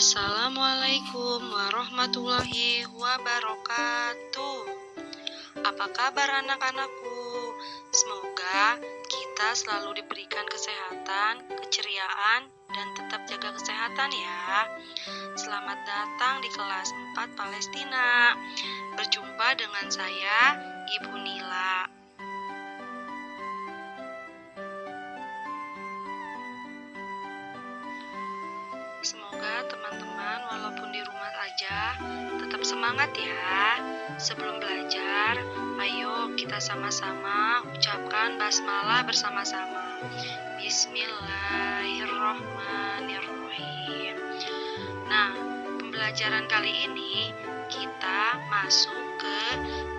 Assalamualaikum warahmatullahi wabarakatuh. Apa kabar anak-anakku? Semoga kita selalu diberikan kesehatan, keceriaan, dan tetap jaga kesehatan ya. Selamat datang di kelas 4 Palestina. Berjumpa dengan saya, Ibu Nila. Semoga teman-teman walaupun di rumah aja tetap semangat ya. Sebelum belajar, ayo kita sama-sama ucapkan basmalah bersama-sama. Bismillahirrohmanirrohim. Nah, pembelajaran kali ini kita masuk ke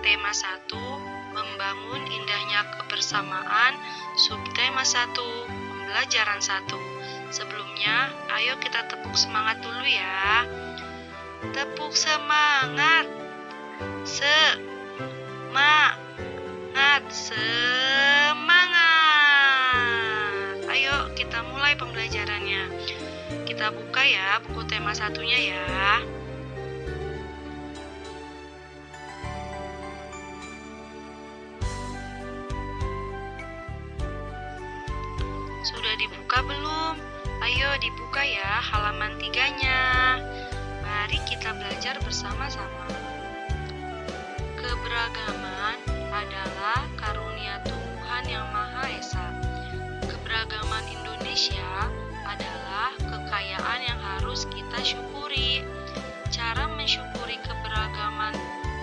tema 1, membangun indahnya kebersamaan, subtema 1, pembelajaran 1. Sebelumnya, ayo kita tepuk semangat dulu ya. Tepuk semangat. Semangat. Ayo kita mulai pembelajarannya. Kita buka ya buku tema 1-nya ya. Sudah dibuka belum? Ayo dibuka ya halaman 3-nya. Mari kita belajar bersama-sama. Keberagaman adalah karunia Tuhan Yang Maha Esa. Keberagaman Indonesia adalah kekayaan yang harus kita syukuri. Cara mensyukuri keberagaman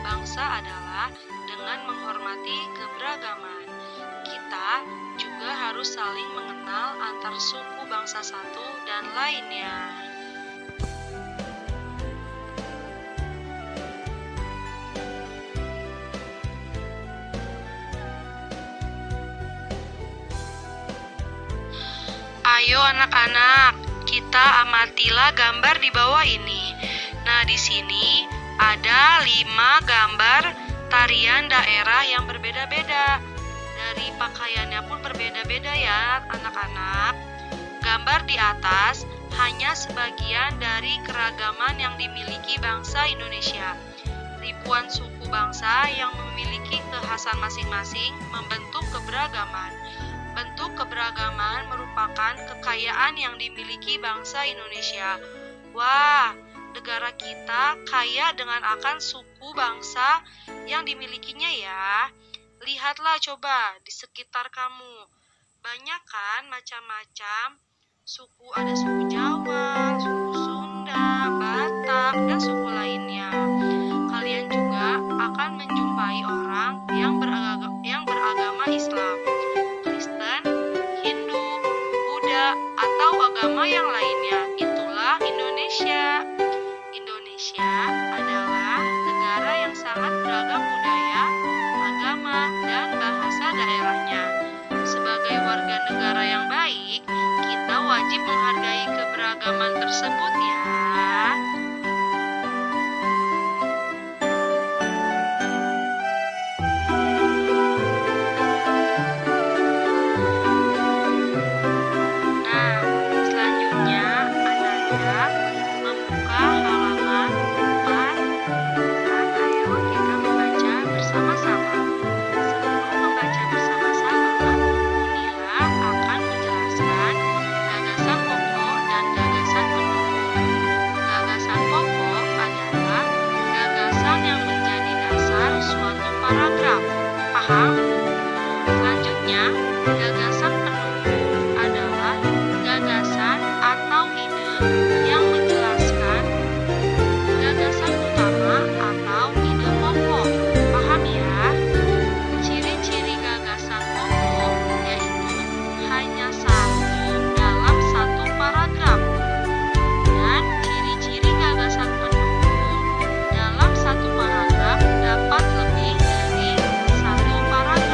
bangsa adalah dengan menghormati keberagaman. Kita juga harus saling mengenal antar suku bangsa satu dan lainnya. Ayo anak-anak, kita amatilah gambar di bawah ini. Nah, di sini ada 5 gambar tarian daerah yang berbeda-beda. Dari pakaiannya pun berbeda-beda ya anak-anak. Gambar di atas hanya sebagian dari keragaman yang dimiliki bangsa Indonesia. Ribuan suku bangsa yang memiliki kekhasan masing-masing membentuk keberagaman. Bentuk keberagaman merupakan kekayaan yang dimiliki bangsa Indonesia. Wah, negara kita kaya dengan akan suku bangsa yang dimilikinya ya. Lihatlah coba di sekitar kamu. Banyak kan macam-macam suku, ada suku Jawa, suku Sunda, Batak, dan suku lainnya. Kalian juga akan menjumpai orang yang beragama Islam, Kristen, Hindu, Buddha, atau agama yang lainnya. Itulah Indonesia. Indonesia adalah negara yang sangat beragam budaya, agama, dan bahasa daerahnya. Sebagai warga negara yang baik, kita wajib menghargai keberagaman tersebut ya. Nah, selanjutnya anak-anak membuka halaman 4 dan ayo kita membaca bersama-sama. Sebelum membaca bersama-sama, Nila akan menjelaskan gagasan pokok dan gagasan pendukung. Gagasan pokok adalah gagasan yang menjadi dasar suatu paragraf. Paham? Selanjutnya, gagasan pendukung adalah gagasan atau ide yang menjelaskan gagasan utama atau ide pokok. Paham ya? Ciri-ciri gagasan pokok yaitu hanya satu dalam satu paragraf. Dan ciri-ciri gagasan pendukung dalam satu paragraf dapat lebih dari satu paragraf.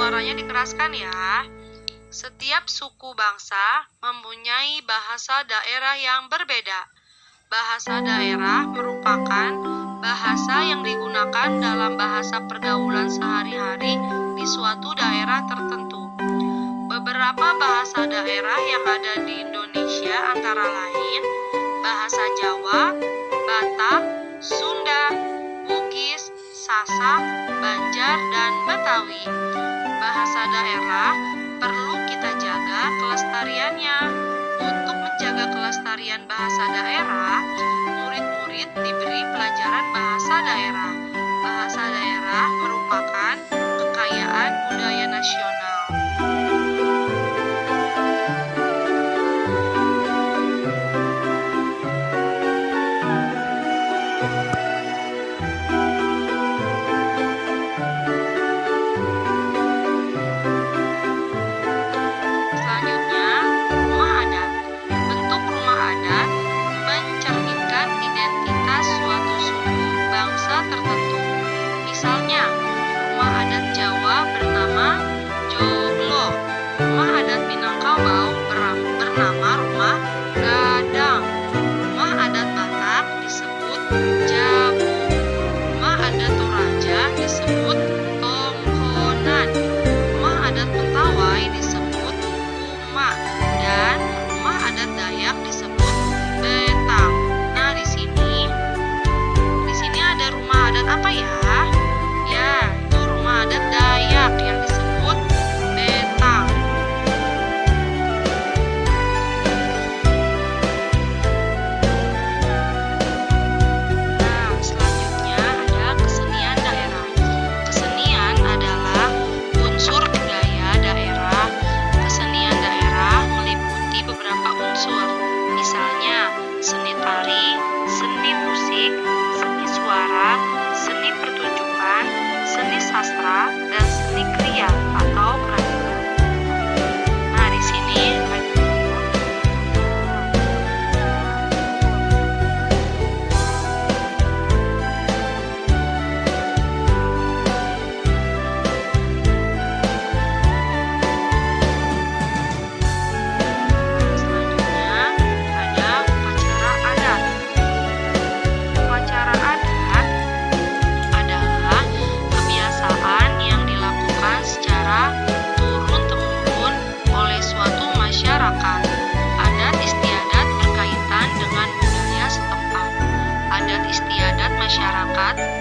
suaranya dikeraskan ya. Setiap suku bangsa mempunyai bahasa daerah yang berbeda. Bahasa daerah merupakan bahasa yang digunakan dalam bahasa pergaulan sehari-hari di suatu daerah tertentu. Beberapa bahasa daerah yang ada di Indonesia antara lain bahasa Jawa, Batak, Sunda, Bugis, Sasak, Banjar, dan Betawi. Bahasa daerah perlu kita jaga kelestariannya. Untuk menjaga kelestarian bahasa daerah, murid-murid diberi pelajaran bahasa daerah. Bahasa daerah merupakan kekayaan budaya nasional.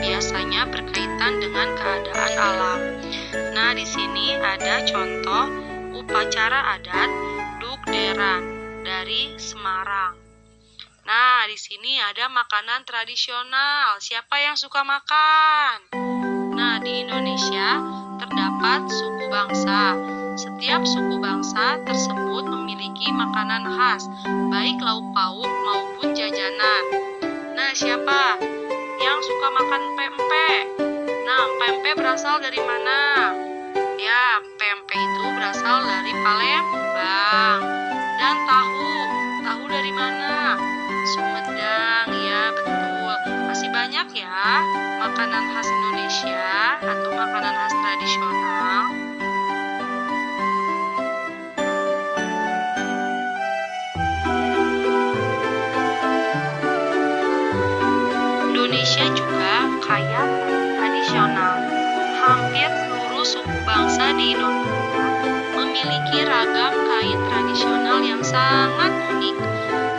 Biasanya berkaitan dengan keadaan alam. Nah, di sini ada contoh upacara adat Dugderan dari Semarang. Nah, di sini ada makanan tradisional. Siapa yang suka makan? Nah, di Indonesia terdapat suku bangsa. Setiap suku bangsa tersebut memiliki makanan khas, baik lauk pauk maupun jajanan. Nah, siapa yang suka makan pempek? Nah, pempek berasal dari mana? Ya, pempek itu berasal dari Palembang. Dan tahu dari mana? Sumedang, ya betul. Masih banyak ya makanan khas Indonesia atau makanan khas tradisional. Indonesia juga kaya tradisional. Hampir seluruh suku bangsa di Indonesia memiliki ragam kain tradisional yang sangat unik.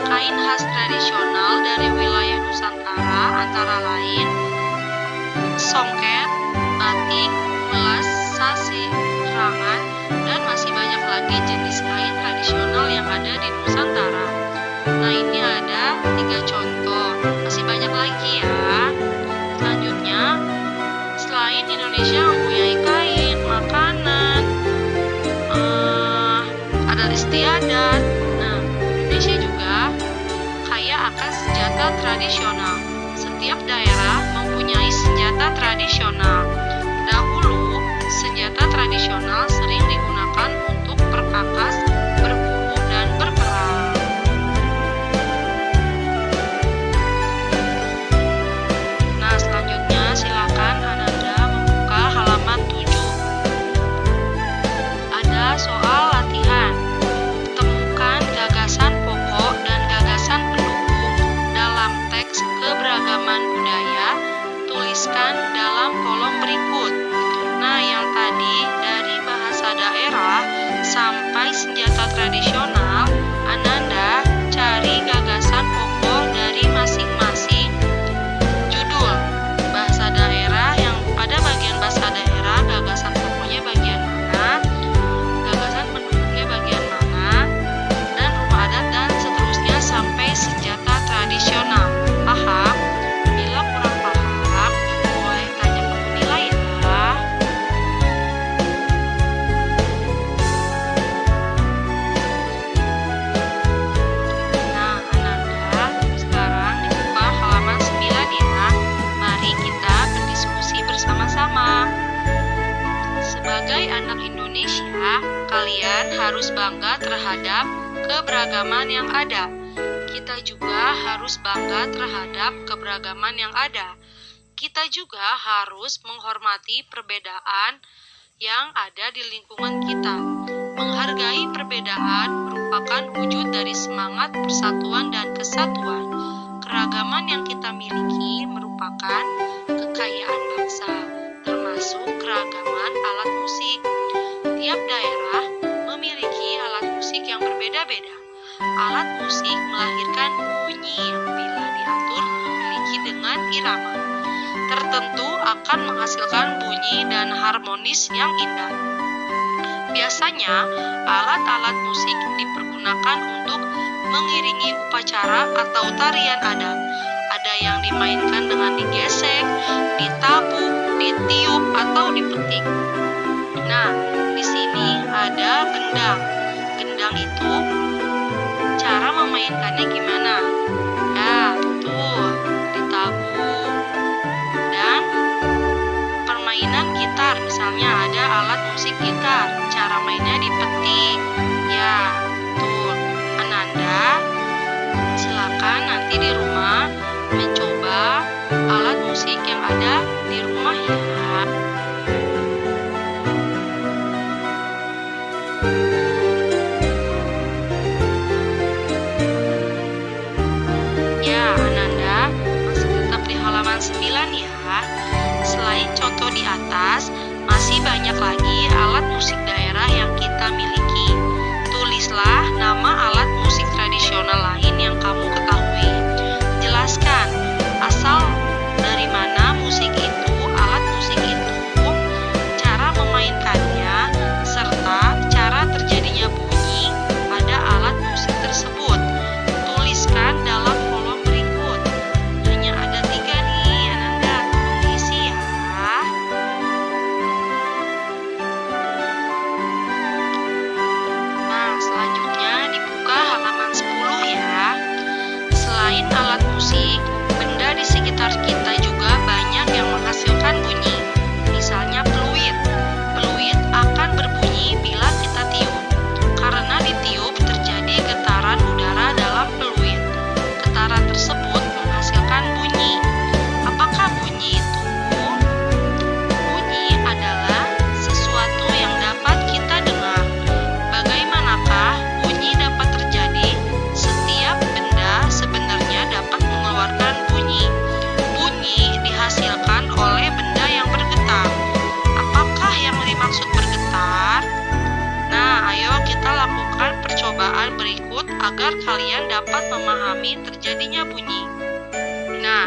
Kain khas tradisional dari wilayah Nusantara antara lain songket, batik, ulas, sasi, rangan, dan masih banyak lagi jenis kain tradisional yang ada di Nusantara. Nah, ini ada 3 contoh. Masih banyak lagi ya. Selanjutnya, selain Indonesia mempunyai kain, makanan, adat istiadat. Nah, Indonesia juga kaya akan senjata tradisional. Setiap daerah mempunyai senjata tradisional. Dahulu, senjata tradisional sering digunakan untuk perkakas, berburu, dan berperang. Nah, selanjutnya silakan Ananda membuka halaman 7. anak Indonesia, kalian harus bangga terhadap keberagaman yang ada. Kita juga harus bangga terhadap keberagaman yang ada. Kita juga harus menghormati perbedaan yang ada di lingkungan kita. Menghargai perbedaan merupakan wujud dari semangat persatuan dan kesatuan. Keragaman yang kita miliki merupakan kekayaan bangsa, termasuk keragaman alat musik. Tiap daerah memiliki alat musik yang berbeda-beda. Alat musik melahirkan bunyi yang bila diatur memiliki dengan irama tertentu akan menghasilkan bunyi dan harmonis yang indah. Biasanya, alat-alat musik dipergunakan untuk mengiringi upacara atau tarian adat. Ada yang dimainkan dengan digesek, ditabuk, ditiup, atau dipetik. Nah, di sini ada gendang. Gendang itu cara memainkannya gimana? Ya, betul, ditabuk. Dan permainan gitar, misalnya ada alat musik gitar, cara mainnya dipetik. Ya, betul. Ananda, silakan nanti di rumah mencoba alat musik yang ada di rumah ya. Ya, Ananda masih tetap di halaman 9 ya. Selain contoh di atas, masih banyak lagi alat musik daerah yang kita miliki. Tulislah nama alat musik tradisional lain yang kamu ketahui. Jelaskan asal dari mana musik itu, alat musik itu, cara memainkannya, serta cara terjadinya bunyi pada alat musik tersebut. Tuliskan dalam kolom berikut. Hanya ada 3 nih, Ananda tolong isi ya. Nah, selanjutnya dibuka halaman 10 ya. Selain alat musik, benda di sekitar kita juga banyak yang menghasilkan bunyi. Misalnya peluit. Peluit akan berbunyi bila kita tiup. Karena ditiup terjadi getaran udara dalam peluit. Getaran tersebut menghasilkan bunyi. Apakah bunyi itu? Bunyi adalah sesuatu yang dapat kita dengar. Bagaimanakah bunyi dapat terjadi? Setiap benda sebenarnya dapat mengeluarkan bunyi. Bunyi dihasilkan oleh benda yang bergetar. Apakah yang dimaksud bergetar? Nah, ayo kita lakukan percobaan berikut agar kalian dapat memahami terjadinya bunyi. Nah,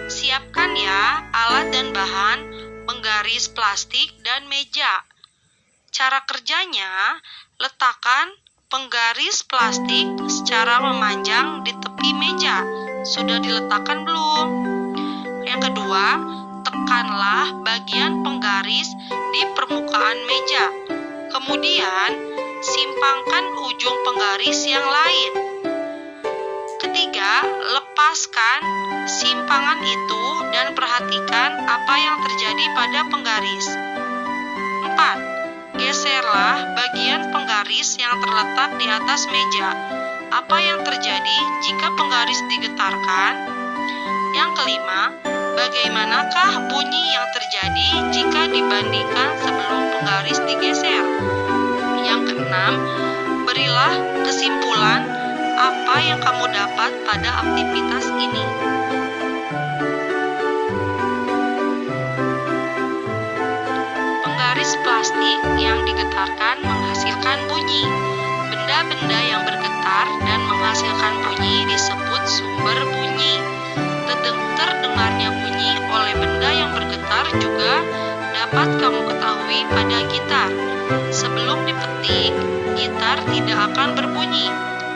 siapkan ya alat dan bahan, penggaris plastik dan meja. Cara kerjanya, letakkan penggaris plastik secara memanjang di tepi meja. Sudah diletakkan belum? Yang kedua, tekanlah bagian penggaris di permukaan meja. Kemudian, simpangkan ujung penggaris yang lain. Ketiga, lepaskan simpangan itu dan perhatikan apa yang terjadi pada penggaris. 4. Geserlah bagian penggaris yang terletak di atas meja. Apa yang terjadi jika penggaris digetarkan? Yang kelima, bagaimanakah bunyi yang terjadi jika dibandingkan sebelum penggaris digeser? Yang keenam, berilah kesimpulan apa yang kamu dapat pada aktivitas ini. Penggaris plastik yang digetarkan menghasilkan bunyi. Benda-benda yang bergetar dan menghasilkan bunyi disebut sumber bunyi. Terdengarnya bunyi oleh benda yang bergetar juga dapat kamu ketahui pada gitar. Sebelum dipetik, gitar tidak akan berbunyi.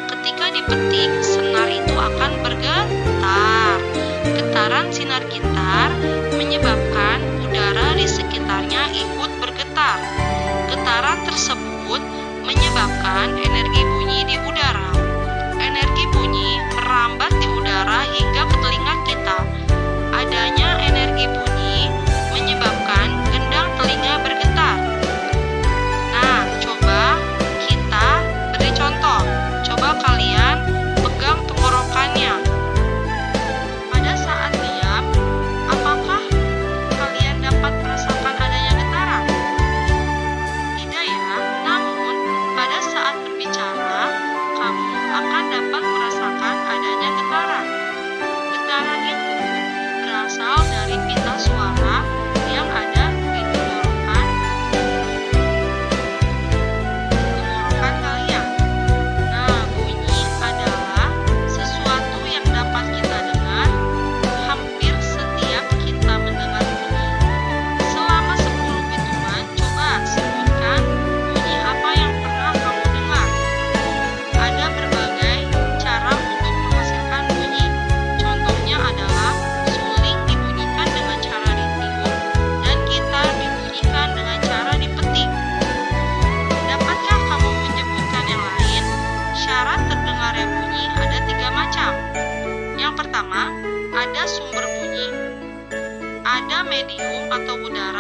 Ketika dipetik, senar itu akan bergetar. Getaran sinar gitar menyebabkan udara di sekitarnya ikut bergetar. Getaran tersebut menyebabkan energi bunyi di udara. Energi bunyi merambat di udara hingga ke telinga kita. Adanya energi bunyi menyebabkan gendang telinga bergetar.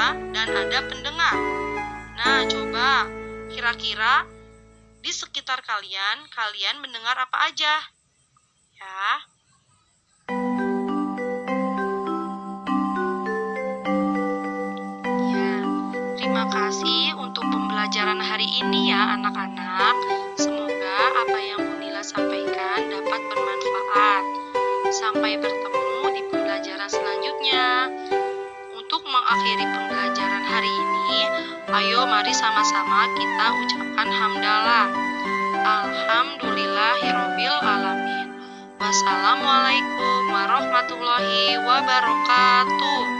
suara dan ada pendengar. Nah, coba kira-kira di sekitar kalian mendengar apa aja? Ya. Ya, terima kasih untuk pembelajaran hari ini ya anak-anak. Semoga apa yang Munila sampaikan dapat bermanfaat. Sampai bertemu di pembelajaran selanjutnya. Untuk mengakhiri pembelajaran hari ini, ayo mari sama-sama kita ucapkan hamdalah. Alhamdulillahirabbil alamin. Wassalamualaikum warahmatullahi wabarakatuh.